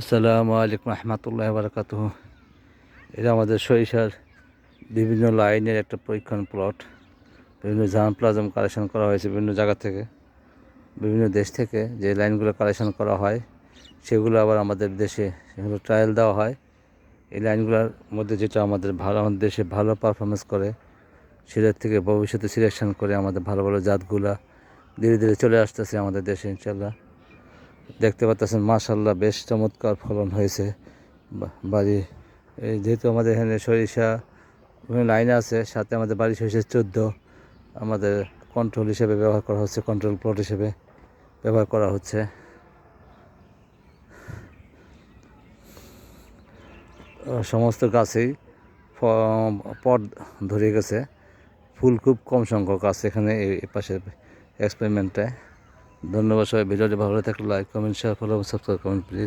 আসসালামু আলাইকুম রহমতুল্লাহ বারকাতুহ। এটা আমাদের সরিষার বিভিন্ন লাইনের একটা পরীক্ষণ প্লট। বিভিন্ন জার্মপ্লাজম কালেকশন করা হয়েছে বিভিন্ন জায়গা থেকে, বিভিন্ন দেশ থেকে যে লাইনগুলো কালেকশন করা হয় সেগুলো আবার আমাদের দেশে সেগুলো ট্রায়াল দেওয়া হয়। এই লাইনগুলোর মধ্যে যেটা আমাদের আমাদের দেশে ভালো পারফরমেন্স করে সেটার থেকে ভবিষ্যতে সিলেকশন করে আমাদের ভালো ভালো জাতগুলা ধীরে ধীরে চলে আসতেছে আমাদের দেশে ইনশাল্লাহ। দেখতে পাচ্ছেন মাশাআল্লাহ বেশ চমৎকার ফলন হয়েছে বাড়ি। যেহেতু আমাদের এখানে সরিষা লাইন আছে, সাথে আমাদের বাড়ি সরিষা 14 আমাদের কন্ট্রোল হিসেবে ব্যবহার করা হচ্ছে, কন্ট্রোল প্লট হিসেবে ব্যবহার করা হচ্ছে। সমস্ত গাছেই পট ধরে গেছে, ফুল খুব কম সংখ্যক আছে এখানে এই পাশের এক্সপেরিমেন্টে। ধন্যবাদ সবাই। ভিডিওটি ভালো থাকলে like comment share follow subscribe করুন প্লিজ।